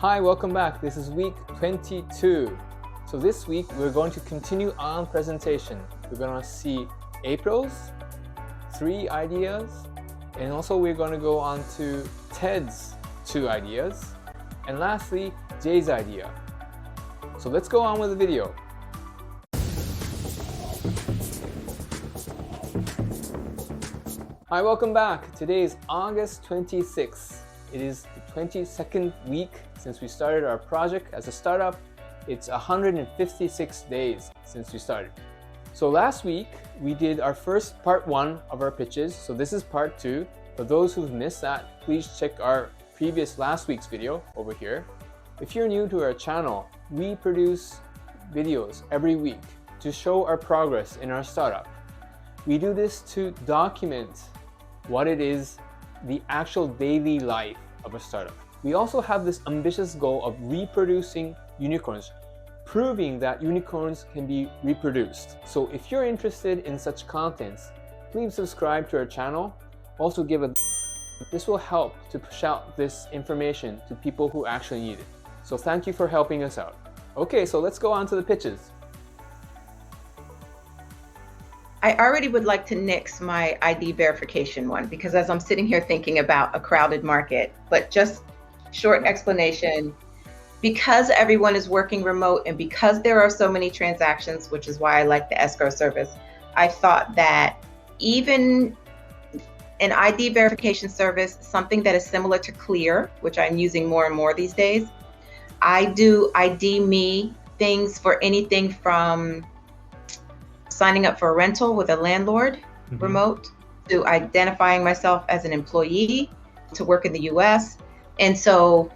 Hi, welcome back. This is week 22. So this week we're going to continue on presentation. We're going to see April's 3 ideas, and also we're going to go on to Ted's 2 ideas, and lastly Jay's idea. So let's go on with the video. Hi, welcome back. Today is August 26th. It is the 22nd week since we started our project as a startup. It's 156 days since we started. So last week we did our first part 1 of our pitches. So this is part 2. For those who've missed that, please check our previous last week's video over here. If you're new to our channel, we produce videos every week to show our progress in our startup. We do this to document what it is, the actual daily life of a startup. We also have this ambitious goal of reproducing unicorns, proving that unicorns can be reproduced. So if you're interested in such contents, please subscribe to our channel. Also this will help to push out this information to people who actually need it. So thank you for helping us out. Okay, so let's go on to the pitches. I already would like to nix my ID verification one, because as I'm sitting here thinking about a crowded market, but just short explanation, because everyone is working remote and because there are so many transactions, which is why I like the escrow service, I thought that even an ID verification service, something that is similar to Clear, which I'm using more and more these days, I do ID me things for anything from signing up for a rental with a landlord remote, to identifying myself as an employee, to work in the US. And so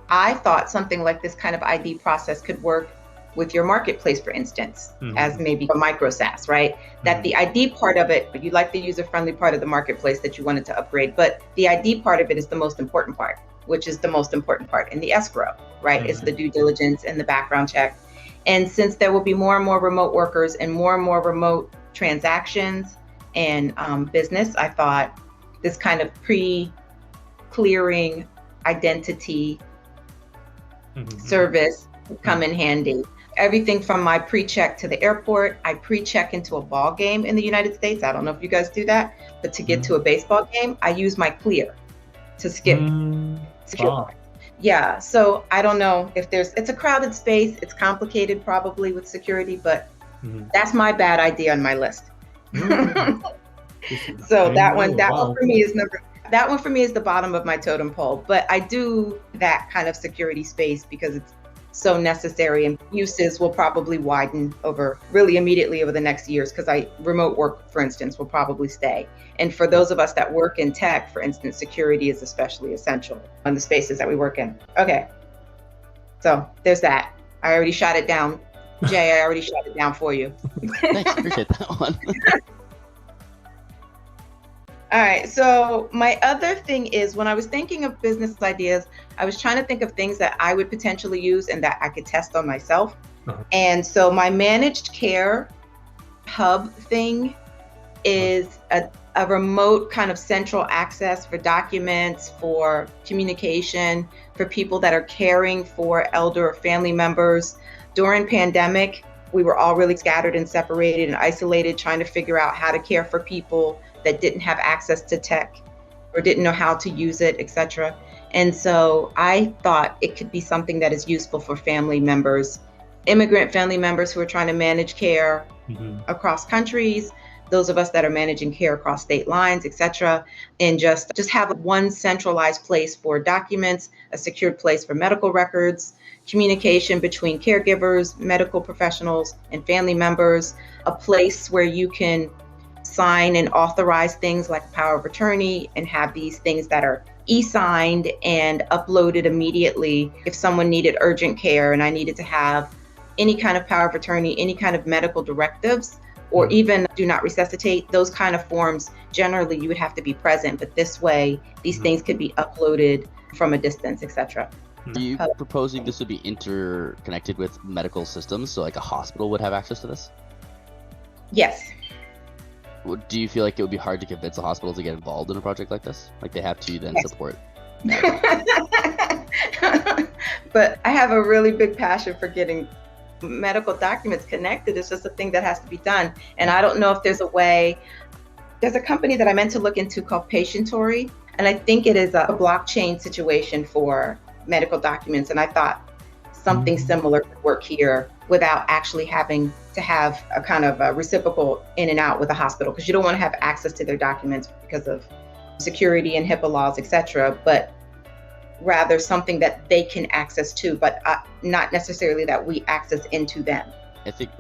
I thought something like this kind of ID process could work with your marketplace, for instance, as maybe a micro SaaS, right? That the ID part of it, you like the user-friendly part of the marketplace that you wanted to upgrade, but the ID part of it is the most important part, which is the most important part in the escrow, right? It's the due diligence and the background check. And since there will be more and more remote workers and more remote transactions and business, I thought this kind of pre-clearing identity service would come in handy. Everything from my pre-check to the airport, I pre-check into a ball game in the United States. I don't know if you guys do that, but to get to a baseball game, I use my Clear to skip. Yeah, so I don't know if it's a crowded space. It's complicated probably with security, but that's my bad idea on my list. So that one for me is the bottom of my totem pole, but I do that kind of security space because it's so necessary, and uses will probably widen really immediately over the next years, because remote work, for instance, will probably stay. And for those of us that work in tech, for instance, security is especially essential in the spaces that we work in. Okay, so there's that. I already shot it down. Jay, I already shot it down for you. Thanks, appreciate that one. All right, so my other thing is, when I was thinking of business ideas, I was trying to think of things that I would potentially use and that I could test on myself. And so my managed care hub thing is a remote kind of central access for documents, for communication, for people that are caring for elder or family members. During pandemic, we were all really scattered and separated and isolated, trying to figure out how to care for people that didn't have access to tech or didn't know how to use it, etc. And so I thought it could be something that is useful for family members, immigrant family members who are trying to manage care across countries, those of us that are managing care across state lines, etc. And just have one centralized place for documents, a secured place for medical records, communication between caregivers, medical professionals, and family members, a place where you can sign and authorize things like power of attorney and have these things that are e-signed and uploaded immediately. If someone needed urgent care and I needed to have any kind of power of attorney, any kind of medical directives, or even do not resuscitate, those kind of forms, generally you would have to be present, but this way these things could be uploaded from a distance, etc. Are you proposing this would be interconnected with medical systems, so like a hospital would have access to this? Yes. Do you feel like it would be hard to convince a hospital to get involved in a project like this? Like they have to then support? But I have a really big passion for getting medical documents connected. It's just a thing that has to be done. And I don't know if there's a way. There's a company that I meant to look into called Patientory, and I think it is a blockchain situation for medical documents. And I thought something similar could work here without actually having to have a kind of a reciprocal in and out with a hospital, because you don't want to have access to their documents because of security and HIPAA laws, etc. But rather something that they can access to, but not necessarily that we access into them. I think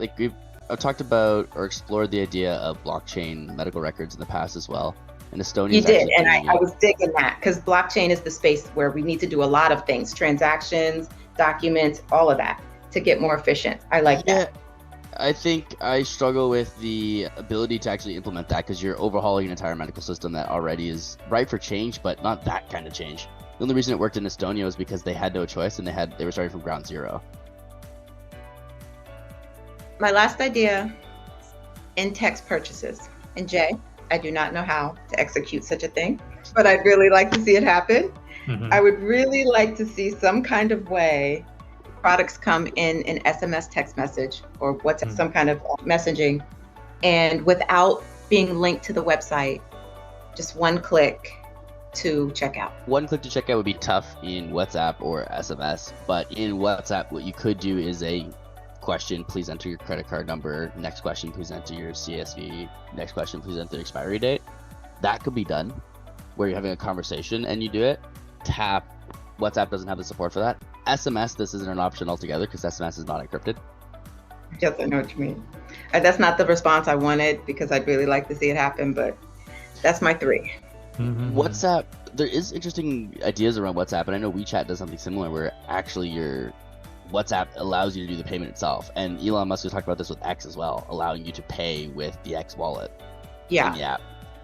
I've talked about or explored the idea of blockchain medical records in the past as well. And Estonia. You did, and I was digging that, because blockchain is the space where we need to do a lot of things, transactions, documents, all of that, to get more efficient. I like that. I think I struggle with the ability to actually implement that, because you're overhauling an entire medical system that already is ripe for change, but not that kind of change. The only reason it worked in Estonia was because they had no choice, and they were starting from ground zero. My last idea, in-text purchases. And Jay, I do not know how to execute such a thing, but I'd really like to see it happen. I would really like to see some kind of way products come in an SMS text message or WhatsApp, some kind of messaging, and without being linked to the website, just one click to check out. One click to check out would be tough in WhatsApp or SMS, but in WhatsApp, what you could do is a question, please enter your credit card number. Next question, please enter your CSV. Next question, please enter the expiry date. That could be done where you're having a conversation and you do it. Tap. WhatsApp doesn't have the support for that. SMS, this isn't an option altogether because SMS is not encrypted. Yes, I know what you mean. That's not the response I wanted, because I'd really like to see it happen, but that's my 3. WhatsApp, there is interesting ideas around WhatsApp, and I know WeChat does something similar where actually your WhatsApp allows you to do the payment itself. And Elon Musk has talked about this with X as well, allowing you to pay with the X wallet in the app.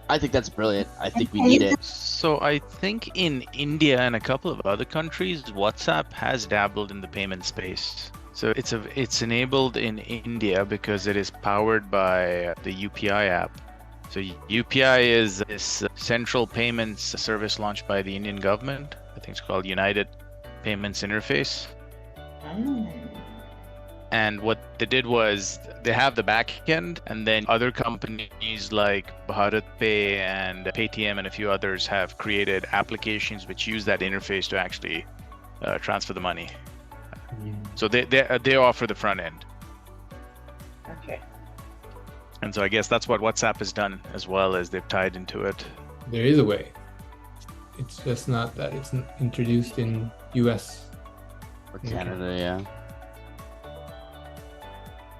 I think that's brilliant. I think we need it. So I think in India and a couple of other countries, WhatsApp has dabbled in the payment space. So it's enabled in India because it is powered by the UPI app. So UPI is this central payments service launched by the Indian government. I think it's called United Payments Interface. And what they did was they have the back end, and then other companies like Bharat Pay and Paytm and a few others have created applications which use that interface to actually transfer the money. So they offer the front end. Okay. And so I guess that's what WhatsApp has done as well, as they've tied into it. There is a way. It's just not that it's introduced in US or Canada, yeah.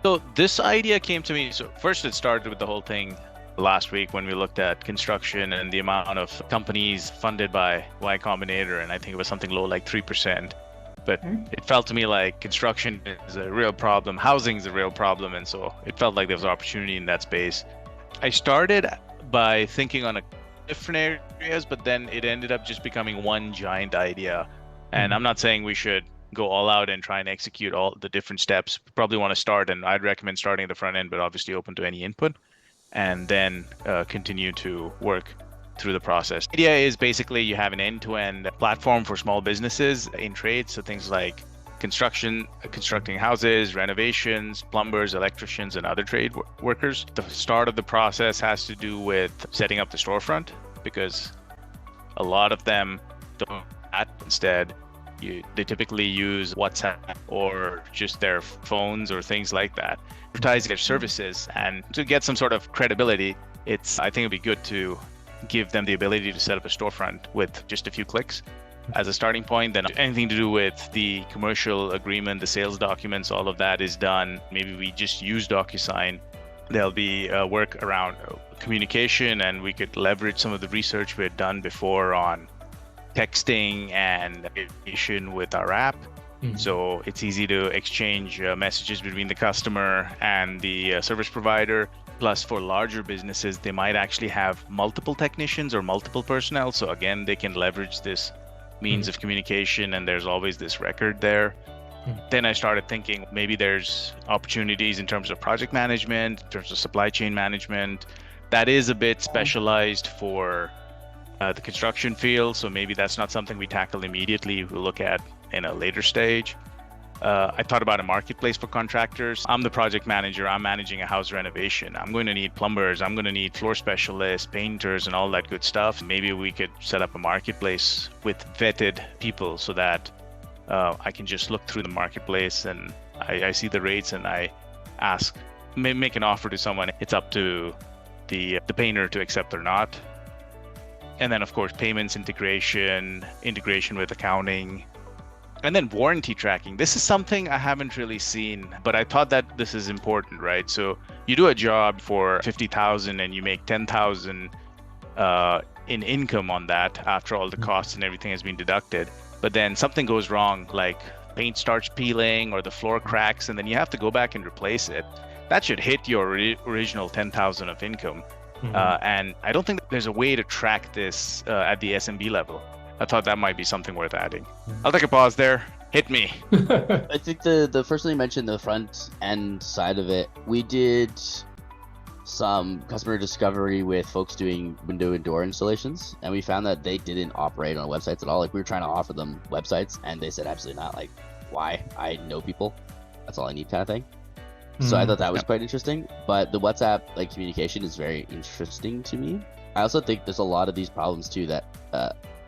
So this idea came to me. So first it started with the whole thing last week when we looked at construction and the amount of companies funded by Y Combinator, and I think it was something low like 3%. But it felt to me like construction is a real problem, housing is a real problem, and so it felt like there was opportunity in that space. I started by thinking on different areas, but then it ended up just becoming one giant idea. And I'm not saying we should go all out and try and execute all the different steps. We probably want to start, and I'd recommend starting at the front end, but obviously open to any input, and then continue to work through the process. The idea is basically you have an end-to-end platform for small businesses in trades, so things like constructing houses, renovations, plumbers, electricians, and other trade workers. The start of the process has to do with setting up the storefront, because a lot of them don't. Instead, they typically use WhatsApp or just their phones or things like that, advertise their services, and to get some sort of credibility, I think it'd be good to give them the ability to set up a storefront with just a few clicks as a starting point. Then anything to do with the commercial agreement, the sales documents, all of that is done. Maybe we just use DocuSign. There'll be work around communication, and we could leverage some of the research we had done before on texting and communication with our app. So it's easy to exchange messages between the customer and the service provider. Plus, for larger businesses, they might actually have multiple technicians or multiple personnel. So again, they can leverage this means of communication, and there's always this record there. Then I started thinking maybe there's opportunities in terms of project management, in terms of supply chain management. That is a bit specialized for the construction field. So maybe that's not something we tackle immediately. We'll look at in a later stage. I thought about a marketplace for contractors. I'm the project manager. I'm managing a house renovation. I'm going to need plumbers. I'm going to need floor specialists, painters, and all that good stuff. Maybe we could set up a marketplace with vetted people so that I can just look through the marketplace and I see the rates and I ask, make an offer to someone. It's up to the painter to accept or not. And then, of course, payments integration with accounting. And then warranty tracking. This is something I haven't really seen, but I thought that this is important, right? So you do a job for 50,000 and you make 10,000 in income on that after all the costs and everything has been deducted. But then something goes wrong, like paint starts peeling or the floor cracks, and then you have to go back and replace it. That should hit your original 10,000 of income. And I don't think there's a way to track this at the SMB level. I thought that might be something worth adding. I'll take a pause there. Hit me. I think the first thing you mentioned, the front end side of it, we did some customer discovery with folks doing window and door installations, and we found that they didn't operate on websites at all. Like, we were trying to offer them websites, and they said absolutely not. Like, why? I know people. That's all I need, kind of thing. So I thought that was quite interesting. But the WhatsApp like communication is very interesting to me. I also think there's a lot of these problems too that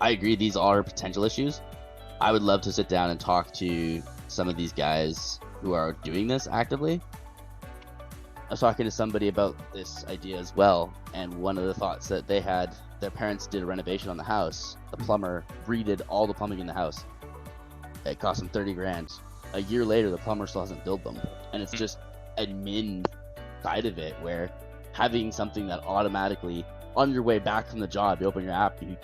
I agree these are potential issues. I would love to sit down and talk to some of these guys who are doing this actively. I was talking to somebody about this idea as well, and one of the thoughts that they had, their parents did a renovation on the house. The plumber redid all the plumbing in the house. It cost them 30 grand. A year later, the plumber still hasn't billed them. And it's just admin side of it, where having something that automatically, on your way back from the job, you open your app, you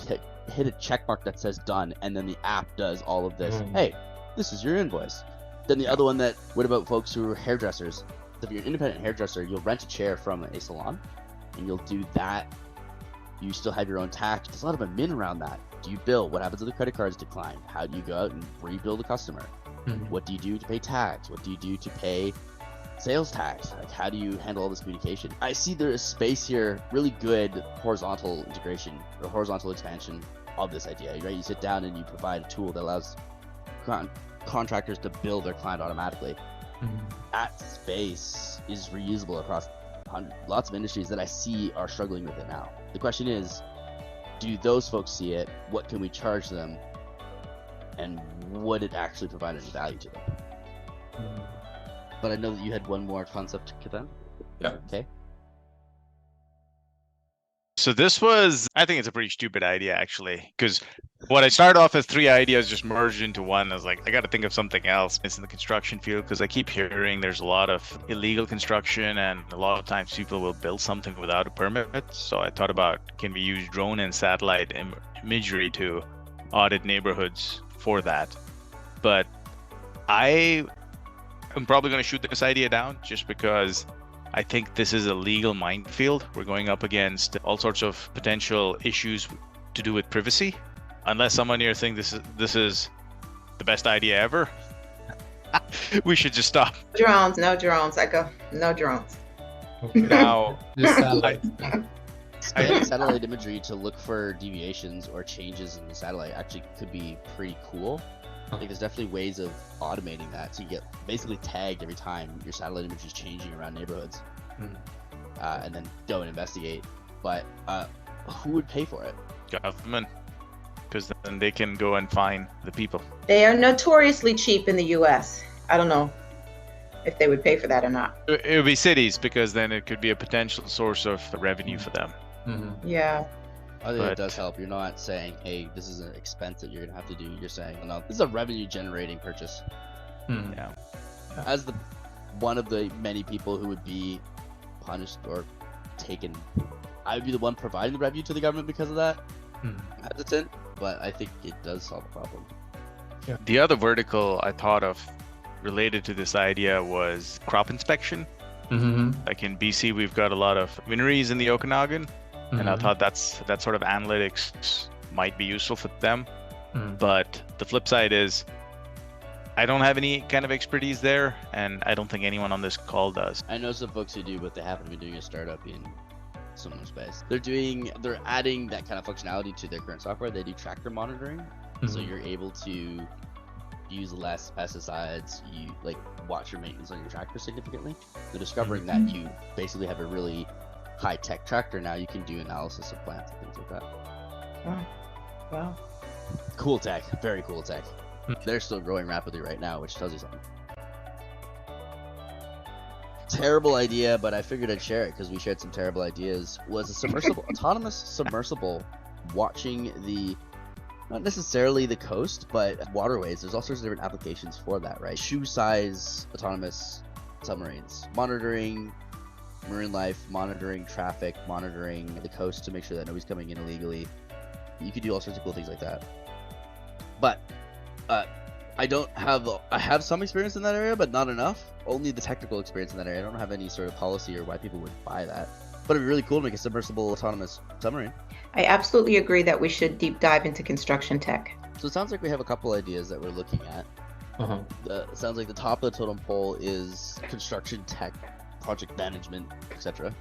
hit a check mark that says done, and then the app does all of this. Hey, this is your invoice. Then the other one that, what about folks who are hairdressers? If you're an independent hairdresser, you'll rent a chair from a salon, and you'll do that. You still have your own tax. There's a lot of admin around that. Do you bill? What happens if the credit cards decline? How do you go out and rebill the customer? What do you do to pay tax? What do you do to pay sales tax? Like, how do you handle all this communication? I see there is space here, really good horizontal integration or horizontal expansion of this idea, right? You sit down and you provide a tool that allows contractors to bill their client automatically. That space is reusable across lots of industries that I see are struggling with it now. The question is, do those folks see it? What can we charge them? And would it actually provide any value to them? But I know that you had one more concept, Ketan. Yeah. Okay. So this was, I think it's a pretty stupid idea, actually, because what I started off as 3 ideas just merged into one. I was like, I got to think of something else. It's in the construction field, because I keep hearing there's a lot of illegal construction, and a lot of times people will build something without a permit. So I thought about, can we use drone and satellite imagery to audit neighborhoods for that? But I'm probably going to shoot this idea down just because I think this is a legal minefield. We're going up against all sorts of potential issues to do with privacy. Unless someone here thinks this is the best idea ever, we should just stop. Drones, no drones. I go, no drones. Now, satellite imagery to look for deviations or changes in the satellite actually could be pretty cool. I think there's definitely ways of automating that, so you get basically tagged every time your satellite image is changing around neighborhoods, and then go and investigate. But who would pay for it? Government, because then they can go and find the people. They are notoriously cheap in the U.S. I don't know if they would pay for that or not. It would be cities, because then it could be a potential source of revenue for them. Yeah. I think it does help. You're not saying, hey, this is an expense that you're going to have to do. You're saying, no, this is a revenue generating purchase. Yeah. As one of the many people who would be punished or taken, I would be the one providing the revenue to the government because of that. Hesitant, but I think it does solve the problem. Yeah. The other vertical I thought of related to this idea was crop inspection. Like in BC, we've got a lot of wineries in the Okanagan. And I thought that sort of analytics might be useful for them. But the flip side is, I don't have any kind of expertise there, and I don't think anyone on this call does. I know some folks who do, but they happen to be doing a startup in so much space. They're adding that kind of functionality to their current software. They do tractor monitoring, so you're able to use less pesticides. You like watch your maintenance on your tractor significantly. They're discovering that you basically have a really high-tech tractor now. You can do analysis of plants and things like that. Wow. Cool tech, very cool tech. They're still growing rapidly right now, which tells you something. Terrible idea, but I figured I'd share it because we shared some terrible ideas. Was a submersible, autonomous submersible, watching not necessarily the coast, but waterways. There's all sorts of different applications for that, right? Shoe-size autonomous submarines, monitoring marine life, monitoring traffic, monitoring the coast to make sure that nobody's coming in illegally. You could do all sorts of cool things like that. But I have some experience in that area, but not enough. Only the technical experience in that area. I don't have any sort of policy or why people would buy that. But it'd be really cool to make a submersible autonomous submarine. I absolutely agree that we should deep dive into construction tech. So it sounds like we have a couple ideas that we're looking at. It sounds like the top of the totem pole is construction tech, project management, etc.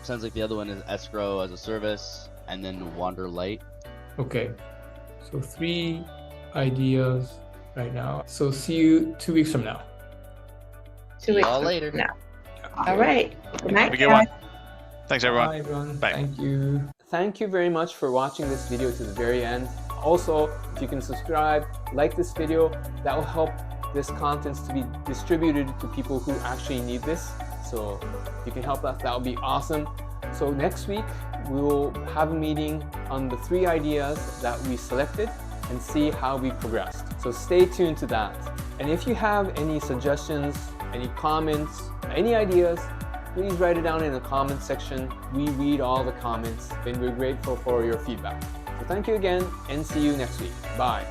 Sounds like the other one is escrow as a service, and then Wander Light. Okay, so 3 ideas right now. So see you 2 weeks from now. 2 weeks All from later. now. All right. Good night, Have a good one. guys. Thanks, everyone. Bye, everyone. Bye. Thank you. Thank you very much for watching this video to the very end. Also, if you can subscribe, like this video, that will help this content to be distributed to people who actually need this. So if you can help us, that would be awesome. So next week, we will have a meeting on the 3 ideas that we selected and see how we progressed. So stay tuned to that. And if you have any suggestions, any comments, any ideas, please write it down in the comment section. We read all the comments and we're grateful for your feedback. So thank you again and see you next week. Bye.